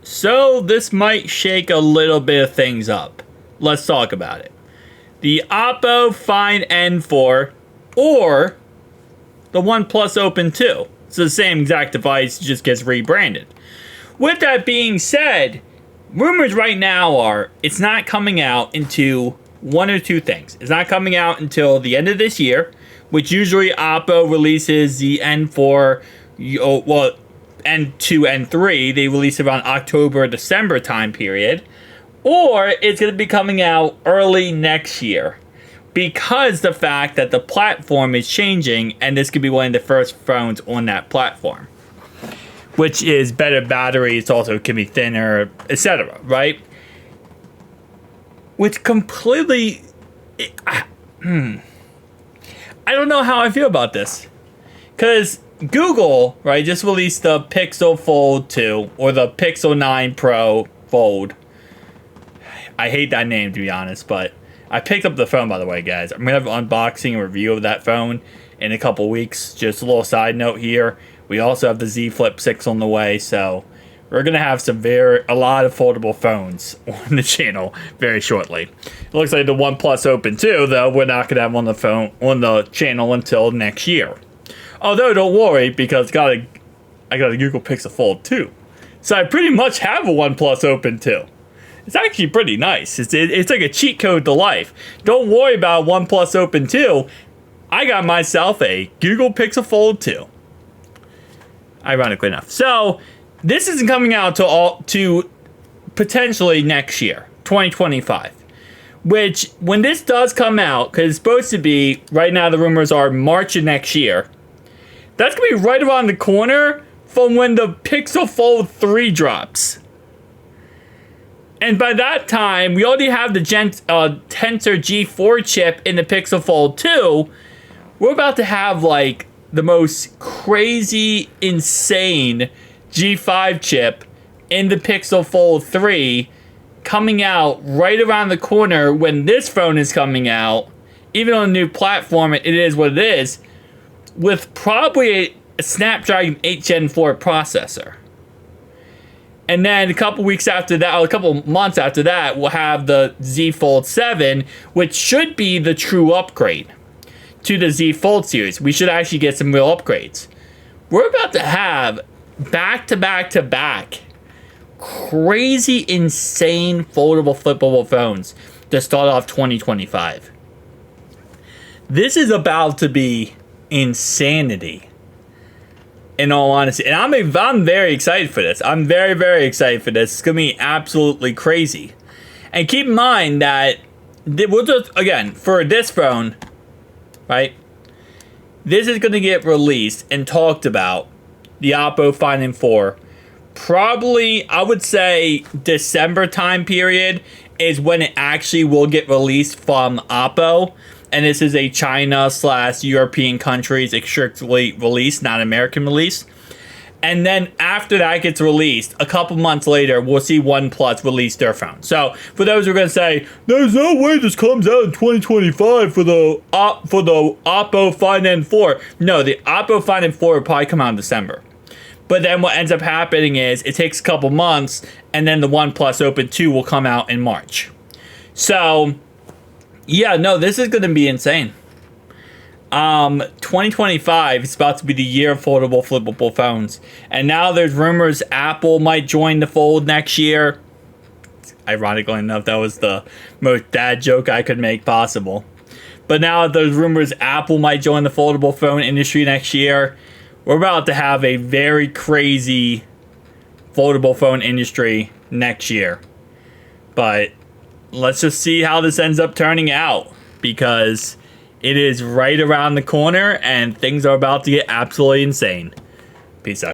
So this might shake a little bit of things up. Let's talk about it. The Oppo Find N4 or the Oneplus Open 2. It's the same exact device, it just gets rebranded. With that being said, rumors right now are it's not coming out into one or two things. It's not coming out until the end of this year, which usually Oppo releases the N4, well, N2, N3, they release around October, December time period. Or it's going to be coming out early next year. Because the fact that the platform is changing, and this could be one of the first phones on that platform. Which is better batteries, also can be thinner, etc., right? Which completely... I don't know how I feel about this. Because Google, right, just released the Pixel Fold 2, or the Pixel 9 Pro Fold. I hate that name, to be honest, but I picked up the phone, by the way, guys. I'm going to have an unboxing and review of that phone in a couple weeks. Just a little side note here. We also have the Z Flip 6 on the way, so we're going to have a lot of foldable phones on the channel very shortly. It looks like the OnePlus Open 2, though, we're not going to have on the channel until next year. Although, don't worry, because I got a Google Pixel Fold 2. So I pretty much have a OnePlus Open 2. It's actually pretty nice. It's like a cheat code to life. Don't worry about OnePlus Open 2. I got myself a Google Pixel Fold 2. Ironically enough. So, this isn't coming out to potentially next year, 2025. Which, when this does come out, because it's supposed to be, right now the rumors are March of next year. That's going to be right around the corner from when the Pixel Fold 3 drops. And by that time, we already have the Tensor G4 chip in the Pixel Fold 2. We're about to have, like, the most crazy, insane G5 chip in the Pixel Fold 3 coming out right around the corner when this phone is coming out. Even on a new platform, it is what it is. With probably a Snapdragon 8 Gen 4 processor. And then a couple weeks after that, or a couple months after that, we'll have the Z Fold 7, which should be the true upgrade to the Z Fold series. We should actually get some real upgrades. We're about to have back-to-back-to-back crazy, insane, foldable, flippable phones to start off 2025. This is about to be insanity. In all honesty, and I'm very excited for this. I'm very, very excited for this. It's gonna be absolutely crazy. And keep in mind that we'll just, again, for this phone, right? This is gonna get released and talked about. The Oppo Find N4, probably I would say December time period is when it actually will get released from Oppo. And this is a China/European countries strictly release, not American release. And then after that gets released, a couple months later, we'll see OnePlus release their phone. So for those who are going to say, there's no way this comes out in 2025 for the Oppo Find N4. No, the Oppo Find N4 will probably come out in December. But then what ends up happening is it takes a couple months, and then the OnePlus Open 2 will come out in March. So... yeah, no, this is going to be insane. 2025 is about to be the year of foldable, flippable phones. And now there's rumors Apple might join the fold next year. Ironically enough, that was the most dad joke I could make possible. But now there's rumors Apple might join the foldable phone industry next year. We're about to have a very crazy foldable phone industry next year. But... let's just see how this ends up turning out, because it is right around the corner and things are about to get absolutely insane. Peace out.